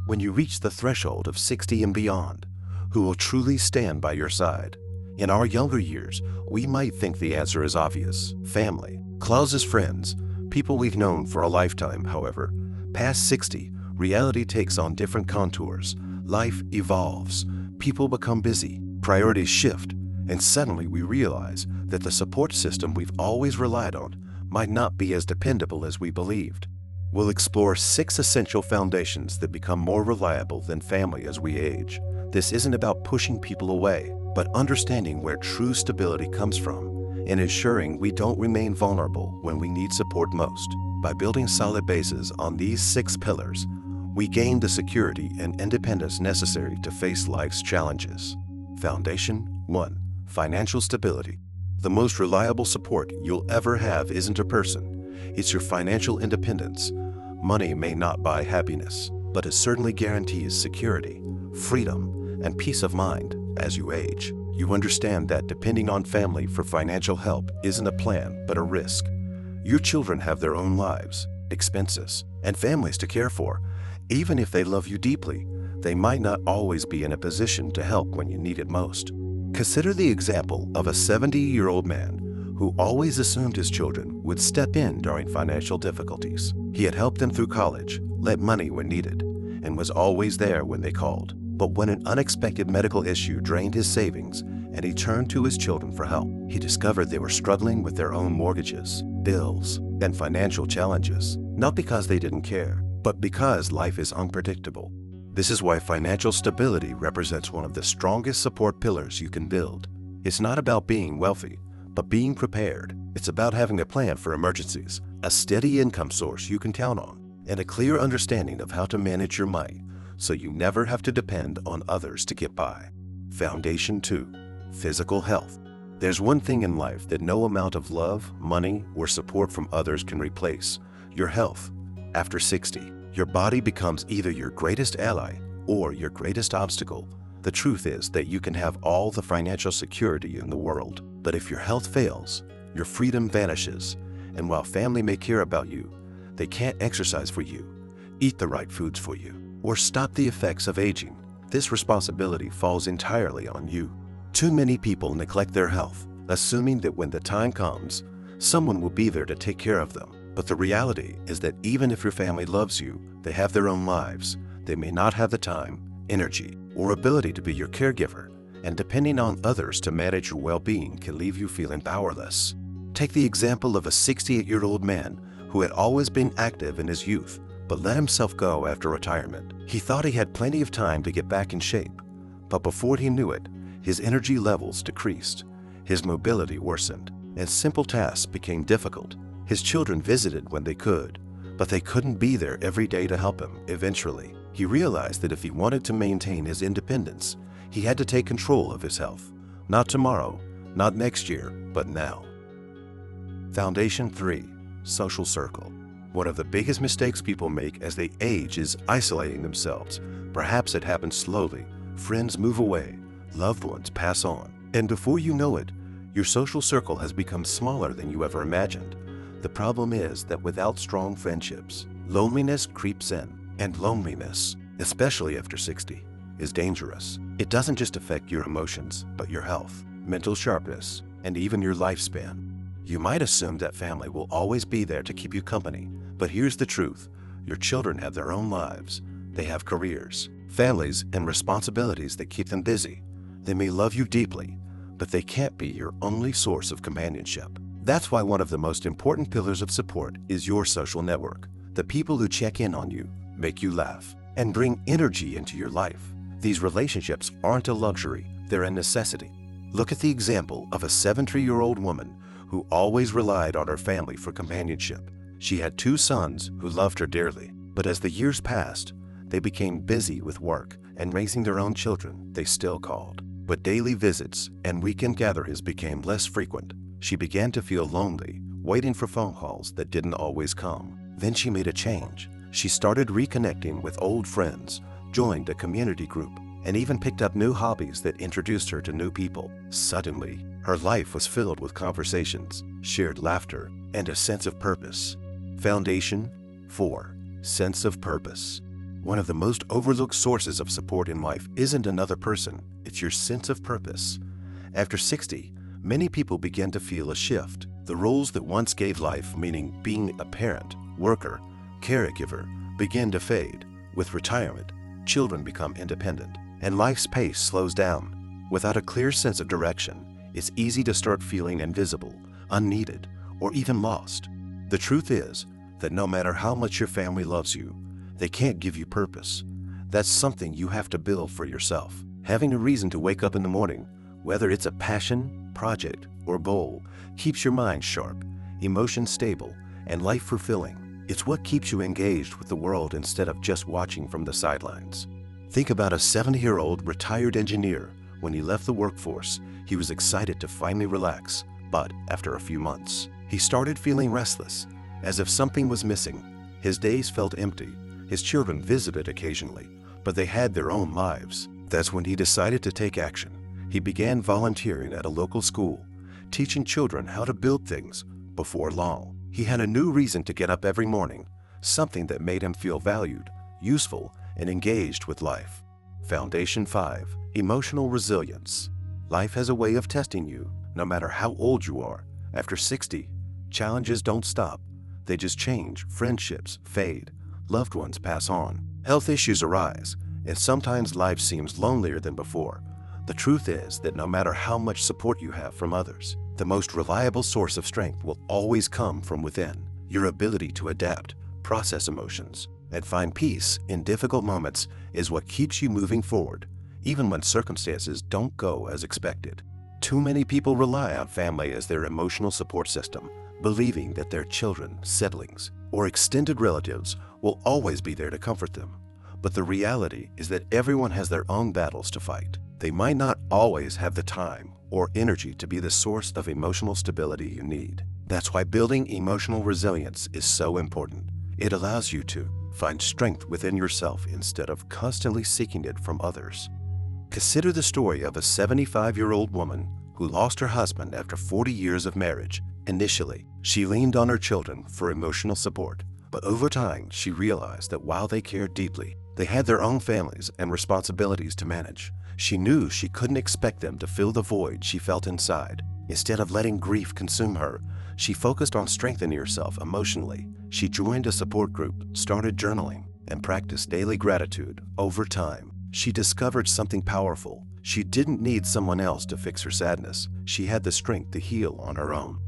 when you reach the threshold of 60 and beyond, who will truly stand by your side? In our younger years, we might think the answer is obvious: family, closest friends, people we've known for a lifetime. However, past 60, reality takes on different contours. Life evolves, people become busy, priorities shift, and suddenly we realize that the support system we've always relied on might not be as dependable as we believed. We'll explore 6 essential foundations that become more reliable than family as we age. This isn't about pushing people away, but understanding where true stability comes from and ensuring we don't remain vulnerable when we need support most. By building solid bases on these 6 pillars, we gain the security and independence necessary to face life's challenges. Foundation 1. Financial stability. The most reliable support you'll ever have isn't a person, it's your financial independence. Money may not buy happiness, but it certainly guarantees security, freedom, and peace of mind as you age. You understand that depending on family for financial help isn't a plan, but a risk. Your children have their own lives, expenses, and families to care for. Even if they love you deeply, they might not always be in a position to help when you need it most. Consider the example of a 70-year-old man who always assumed his children would step in during financial difficulties. He had helped them through college, lent money when needed, and was always there when they called. But when an unexpected medical issue drained his savings and he turned to his children for help, he discovered they were struggling with their own mortgages, bills, and financial challenges, not because they didn't care, but because life is unpredictable. This is why financial stability represents one of the strongest support pillars you can build. It's not about being wealthy, but being prepared. It's about having a plan for emergencies, a steady income source you can count on, and a clear understanding of how to manage your money so you never have to depend on others to get by. Foundation 2. Physical health. There's one thing in life that no amount of love, money, or support from others can replace: your health. After 60, your body becomes either your greatest ally or your greatest obstacle. The truth is that you can have all the financial security in the world, but if your health fails, your freedom vanishes. And while family may care about you, they can't exercise for you, eat the right foods for you, or stop the effects of aging. This responsibility falls entirely on you. Too many people neglect their health, assuming that when the time comes, someone will be there to take care of them. But the reality is that even if your family loves you, they have their own lives. They may not have the time, energy, or ability to be your caregiver, and depending on others to manage your well-being can leave you feeling powerless. Take the example of a 68-year-old man who had always been active in his youth, but let himself go after retirement. He thought he had plenty of time to get back in shape, but before he knew it, his energy levels decreased, his mobility worsened, and simple tasks became difficult. His children visited when they could, but they couldn't be there every day to help him. Eventually, he realized that if he wanted to maintain his independence, he had to take control of his health. Not tomorrow, not next year, but now. Foundation 3. Social circle. One of the biggest mistakes people make as they age is isolating themselves. Perhaps it happens slowly. Friends move away, loved ones pass on, and before you know it, your social circle has become smaller than you ever imagined. The problem is that without strong friendships, loneliness creeps in, and loneliness, especially after 60, is dangerous. It doesn't just affect your emotions, but your health, mental sharpness, and even your lifespan. You might assume that family will always be there to keep you company, but here's the truth. Your children have their own lives. They have careers, families, and responsibilities that keep them busy. They may love you deeply, but they can't be your only source of companionship. That's why one of the most important pillars of support is your social network. The people who check in on you, make you laugh, and bring energy into your life. These relationships aren't a luxury, they're a necessity. Look at the example of a 70-year-old woman who always relied on her family for companionship. She had 2 sons who loved her dearly, but as the years passed, they became busy with work and raising their own children. They still called, but daily visits and weekend gatherings became less frequent. She began to feel lonely, waiting for phone calls that didn't always come. Then she made a change. She started reconnecting with old friends, joined a community group, and even picked up new hobbies that introduced her to new people. Suddenly, her life was filled with conversations, shared laughter, and a sense of purpose. Foundation 4. Sense of purpose. One of the most overlooked sources of support in life isn't another person, it's your sense of purpose. After 60, many people begin to feel a shift. The roles that once gave life, meaning being a parent, worker, caregiver, begin to fade. With retirement, children become independent, and life's pace slows down. Without a clear sense of direction, it's easy to start feeling invisible, unneeded, or even lost. The truth is that no matter how much your family loves you, they can't give you purpose. That's something you have to build for yourself. Having a reason to wake up in the morning, whether it's a passion, project, or goal, keeps your mind sharp, emotions stable, and life fulfilling. It's what keeps you engaged with the world instead of just watching from the sidelines. Think about a 70-year-old retired engineer. When he left the workforce, he was excited to finally relax, but after a few months, he started feeling restless, as if something was missing. His days felt empty. His children visited occasionally, but they had their own lives. That's when he decided to take action. He began volunteering at a local school, teaching children how to build things. Before long, he had a new reason to get up every morning, something that made him feel valued, useful, and engaged with life. Foundation 5. Emotional resilience. Life has a way of testing you, no matter how old you are. After 60, challenges don't stop. They just change. Friendships fade. Loved ones pass on. Health issues arise, and sometimes life seems lonelier than before. The truth is that no matter how much support you have from others, the most reliable source of strength will always come from within. Your ability to adapt, process emotions, and find peace in difficult moments is what keeps you moving forward, even when circumstances don't go as expected. Too many people rely on family as their emotional support system, believing that their children, siblings, or extended relatives will always be there to comfort them. But the reality is that everyone has their own battles to fight. They might not always have the time or energy to be the source of emotional stability you need. That's why building emotional resilience is so important. It allows you to find strength within yourself instead of constantly seeking it from others. Consider the story of a 75-year-old woman who lost her husband after 40 years of marriage. Initially, she leaned on her children for emotional support, but over time, she realized that while they cared deeply, they had their own families and responsibilities to manage. She knew she couldn't expect them to fill the void she felt inside. Instead of letting grief consume her, she focused on strengthening herself emotionally. She joined a support group, started journaling, and practiced daily gratitude. Over time, she discovered something powerful. She didn't need someone else to fix her sadness. She had the strength to heal on her own.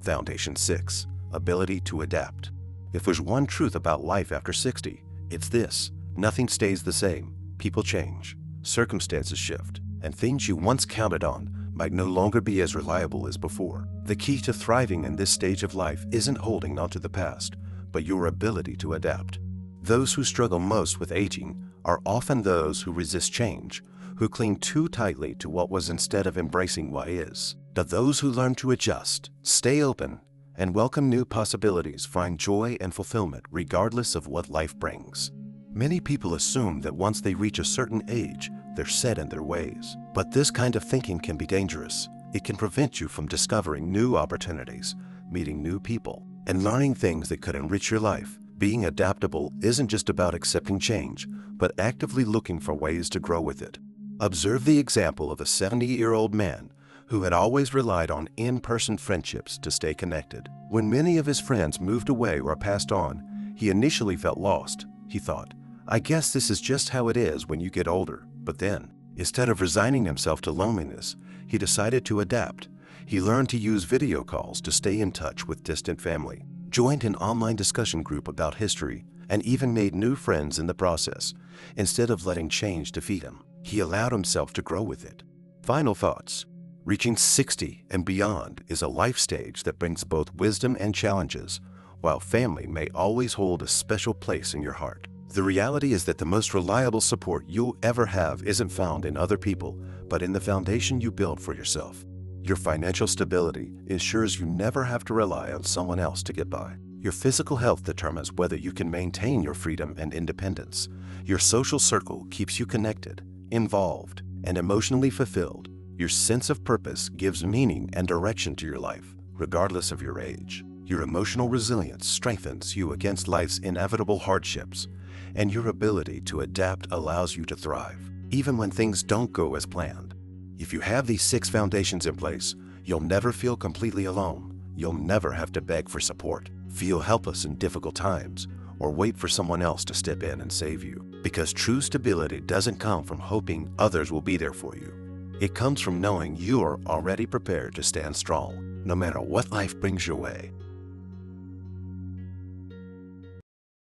Foundation 6. Ability to adapt. If there's one truth about life after 60, it's this: nothing stays the same. People change, circumstances shift, and things you once counted on might no longer be as reliable as before. The key to thriving in this stage of life isn't holding on to the past, but your ability to adapt. Those who struggle most with aging are often those who resist change, who cling too tightly to what was instead of embracing what is. But those who learn to adjust, stay open, and welcome new possibilities find joy and fulfillment regardless of what life brings. Many people assume that once they reach a certain age, they're set in their ways. But this kind of thinking can be dangerous. It can prevent you from discovering new opportunities, meeting new people, and learning things that could enrich your life. Being adaptable isn't just about accepting change, but actively looking for ways to grow with it. Observe the example of a 70-year-old man who had always relied on in-person friendships to stay connected. When many of his friends moved away or passed on, he initially felt lost. He thought, "I guess this is just how it is when you get older." But then, instead of resigning himself to loneliness, he decided to adapt. He learned to use video calls to stay in touch with distant family, joined an online discussion group about history, and even made new friends in the process. Instead of letting change defeat him, he allowed himself to grow with it. Final thoughts. Reaching 60 and beyond is a life stage that brings both wisdom and challenges, while family may always hold a special place in your heart. The reality is that the most reliable support you'll ever have isn't found in other people, but in the foundation you build for yourself. Your financial stability ensures you never have to rely on someone else to get by. Your physical health determines whether you can maintain your freedom and independence. Your social circle keeps you connected, involved, and emotionally fulfilled. Your sense of purpose gives meaning and direction to your life, regardless of your age. Your emotional resilience strengthens you against life's inevitable hardships, and your ability to adapt allows you to thrive, even when things don't go as planned. If you have these 6 foundations in place, you'll never feel completely alone. You'll never have to beg for support, feel helpless in difficult times, or wait for someone else to step in and save you. Because true stability doesn't come from hoping others will be there for you. It comes from knowing you are already prepared to stand strong, no matter what life brings your way.